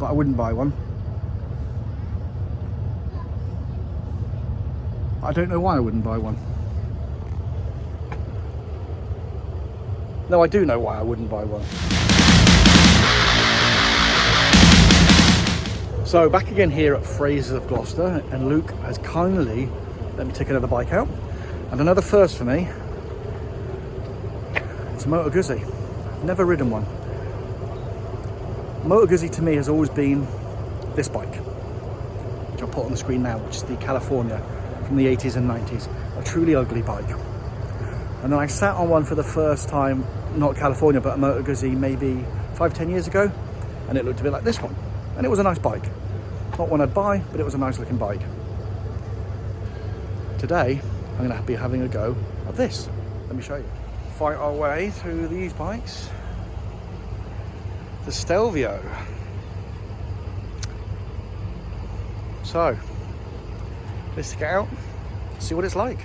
but I wouldn't buy one. I don't know why I wouldn't buy one. No, I do know why I wouldn't buy one. So back again here at Fraser's of Gloucester, and Luke has kindly let me take another bike out. And another first for me. It's a Moto Guzzi. I've never ridden one. Moto Guzzi to me has always been this bike, which I'll put on the screen now, which is the California from the 80s and 90s. A truly ugly bike. And then I sat on one for the first time, not California, but a Moto Guzzi maybe 5-10 years ago, and it looked a bit like this one. And it was a nice bike. Not one I'd buy, but it was a nice looking bike. Today, I'm going to be having a go at this. Let me show you. Fight our way through these bikes. The Stelvio. So, let's take it out, see what it's like.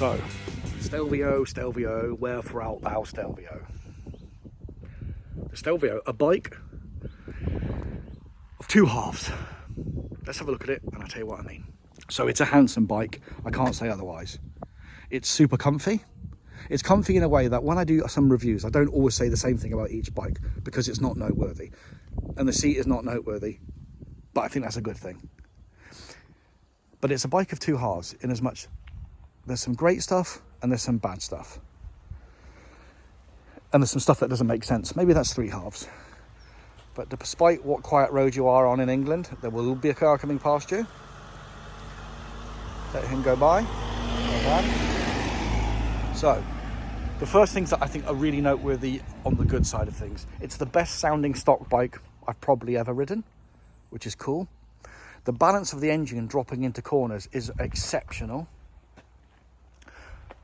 So, Stelvio, wherefore art thou, Stelvio? The Stelvio, a bike of two halves. Let's have a look at it and I'll tell you what I mean. So it's a handsome bike, I can't say otherwise. It's super comfy. It's comfy in a way that when I do some reviews, I don't always say the same thing about each bike because it's not noteworthy. And the seat is not noteworthy, but I think that's a good thing. But it's a bike of two halves in as much there's some great stuff and there's some bad stuff. And there's some stuff that doesn't make sense. Maybe that's three halves. But despite what quiet road you are on in England, there will be a car coming past you. Let him go by. So, the first things that I think are really noteworthy on the good side of things. It's the best sounding stock bike I've probably ever ridden, which is cool. The balance of the engine dropping into corners is exceptional.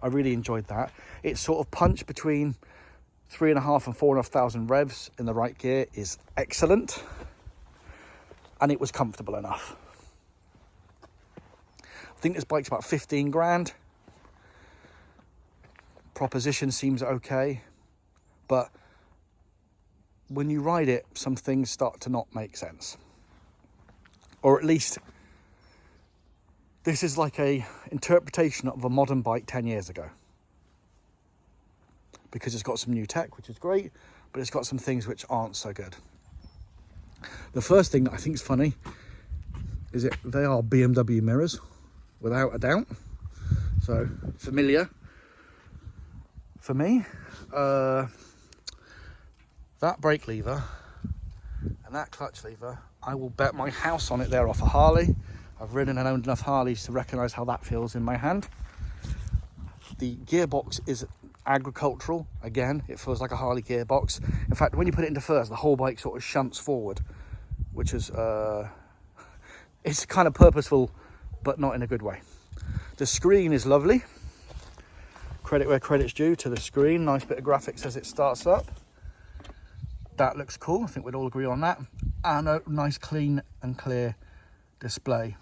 I really enjoyed that. It's sort of punch between 3,500 and 4,500 revs in the right gear is excellent. And it was comfortable enough. I think this bike's about 15 grand. Proposition seems okay. But when you ride it, some things start to not make sense. Or at least this is like a interpretation of a modern bike 10 years ago. Because it's got some new tech, which is great, but it's got some things which aren't so good. The first thing that I think is funny is they are BMW mirrors, without a doubt. So, familiar for me. That brake lever and that clutch lever, I will bet my house on it they're off a Harley. I've ridden and owned enough Harleys to recognise how that feels in my hand. The gearbox is agricultural. Again, it feels like a Harley gearbox. In fact, when you put it into first, the whole bike sort of shunts forward, which is, it's kind of purposeful, but not in a good way. The screen is lovely. Credit where credit's due to the screen. Nice bit of graphics as it starts up. That looks cool. I think we'd all agree on that. And a nice clean and clear display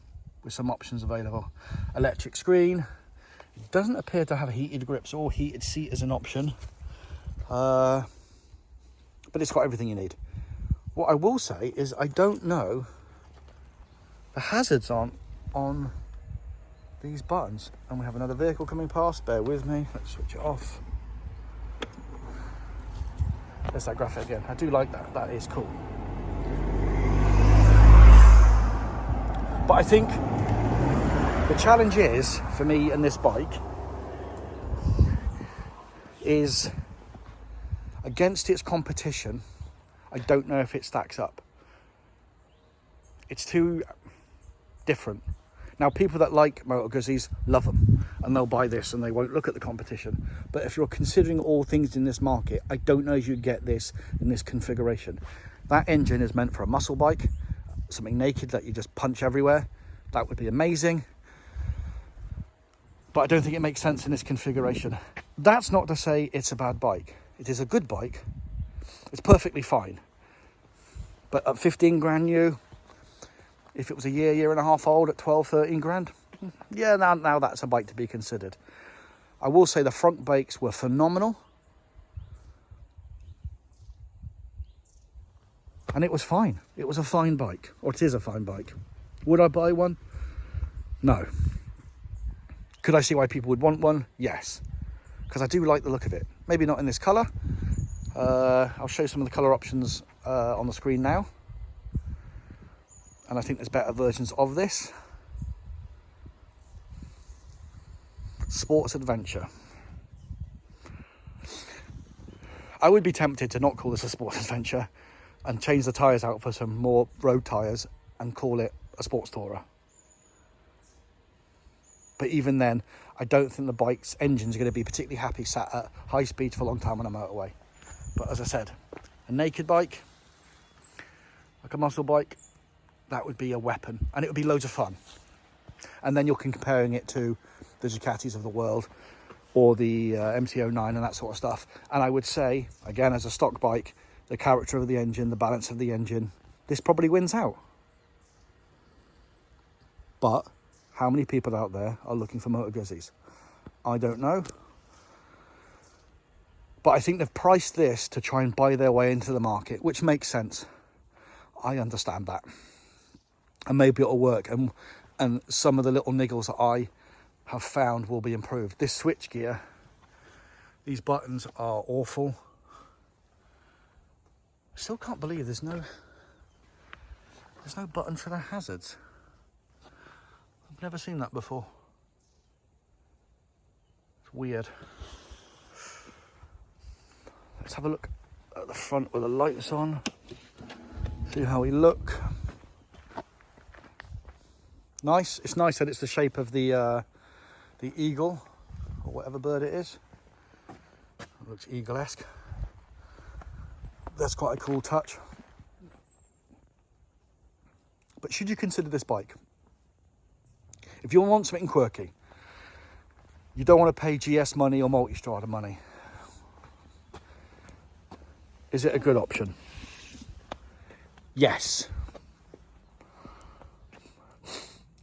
with some options available. Electric screen. It doesn't appear to have heated grips or heated seat as an option. But it's got everything you need. What I will say is I don't know, the hazards aren't on these buttons. And we have another vehicle coming past, bear with me, let's switch it off. There's that graphic again. I do like that, that is cool. But I think the challenge is, for me and this bike, is against its competition, I don't know if it stacks up. It's too different. Now, people that like Moto Guzzis love them, and they'll buy this and they won't look at the competition. But if you're considering all things in this market, I don't know if you get this in this configuration. That engine is meant for a muscle bike, something naked that you just punch everywhere. That would be amazing. But I don't think it makes sense in this configuration. That's not to say it's a bad bike. It is a good bike. It's perfectly fine. But at 15 grand new, if it was a year and a half old at 12, 13 grand, yeah, now that's a bike to be considered. I will say the front brakes were phenomenal. And it was fine. It was a fine bike, or it is a fine bike. Would I buy one? No. Could I see why people would want one? Yes. Because I do like the look of it. Maybe not in this colour. I'll show you some of the colour options on the screen now. And I think there's better versions of this. Sports Adventure. I would be tempted to not call this a Sports Adventure and change the tyres out for some more road tyres and call it a Sports Tourer. But even then, I don't think the bike's engine's going to be particularly happy sat at high speeds for a long time on a motorway. But as I said, a naked bike, like a muscle bike, that would be a weapon, and it would be loads of fun. And then you're comparing it to the Ducatis of the world or the MT-09 and that sort of stuff. And I would say, again, as a stock bike, the character of the engine, the balance of the engine, this probably wins out. But how many people out there are looking for Moto Guzzis? I don't know. But I think they've priced this to try and buy their way into the market, which makes sense. I understand that. And maybe it'll work, and some of the little niggles that I have found will be improved. This switch gear, these buttons are awful. I still can't believe there's no button for the hazards. I've never seen that before. It's weird. Let's have a look at the front with the lights on. See how we look. Nice. It's nice that it's the shape of the eagle, or whatever bird it is. It looks eagle-esque. That's quite a cool touch. But should you consider this bike? If you want something quirky, you don't want to pay GS money or Multistrada money, is it a good option? Yes.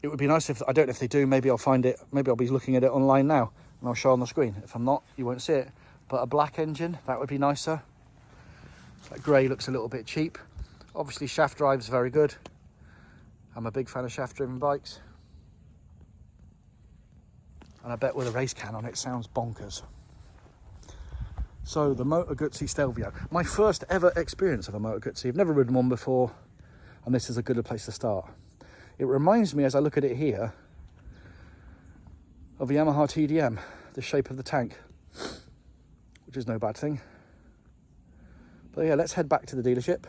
It would be nice if, I don't know if they do, maybe I'll find it, maybe I'll be looking at it online now and I'll show on the screen. If I'm not, you won't see it. But a black engine, that would be nicer. That grey looks a little bit cheap. Obviously shaft drive's very good. I'm a big fan of shaft driven bikes. And I bet with a race can on it sounds bonkers. So the Moto Guzzi Stelvio, my first ever experience of a Moto Guzzi. I've never ridden one before, and this is a good place to start. It reminds me, as I look at it here, of a Yamaha TDM, the shape of the tank, which is no bad thing. But yeah, let's head back to the dealership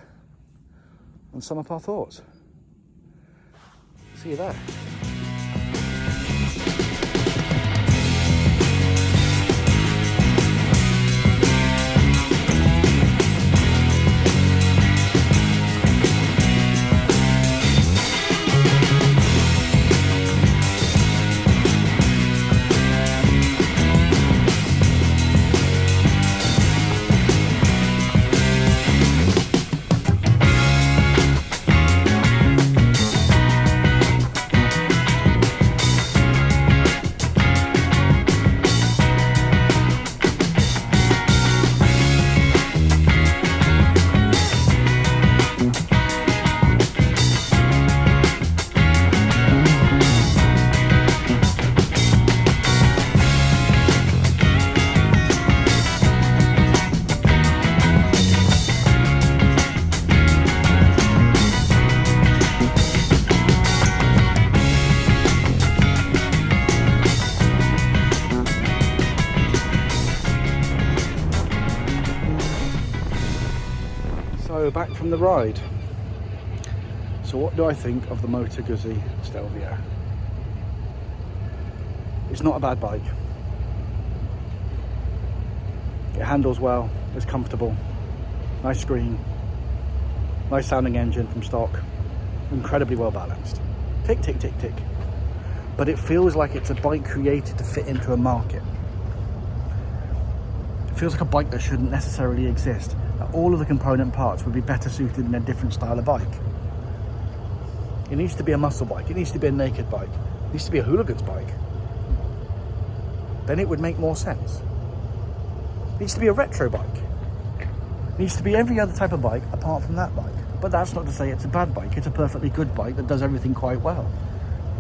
and sum up our thoughts. See you there. So back from the ride. So what do I think of the Moto Guzzi Stelvio? It's not a bad bike. It handles well, it's comfortable, nice screen, nice sounding engine from stock, incredibly well balanced. Tick, tick, tick, tick. But it feels like it's a bike created to fit into a market. It feels like a bike that shouldn't necessarily exist. That all of the component parts would be better suited in a different style of bike. It needs to be a muscle bike, it needs to be a naked bike, it needs to be a hooligan's bike. Then it would make more sense. It needs to be a retro bike. It needs to be every other type of bike apart from that bike. But that's not to say it's a bad bike, it's a perfectly good bike that does everything quite well.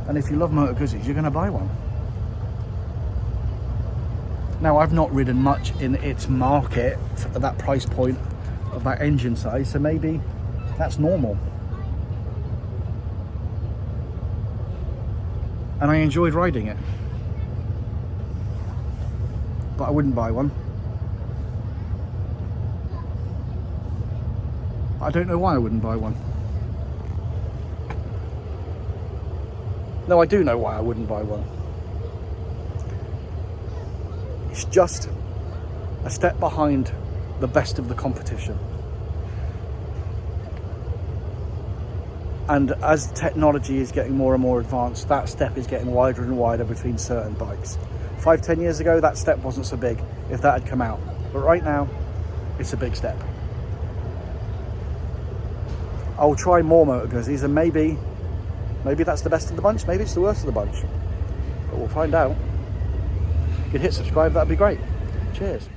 And if you love Moto Guzzis, you're going to buy one. Now, I've not ridden much in its market at that price point of that engine size, so maybe that's normal. And I enjoyed riding it. But I wouldn't buy one. I don't know why I wouldn't buy one. No, I do know why I wouldn't buy one. It's just a step behind the best of the competition. And as technology is getting more and more advanced, that step is getting wider and wider between certain bikes. 5-10 years ago, that step wasn't so big if that had come out. But right now, it's a big step. I'll try more Moto Guzzis, and maybe that's the best of the bunch, maybe it's the worst of the bunch. But we'll find out. If you could hit subscribe, that'd be great. Cheers.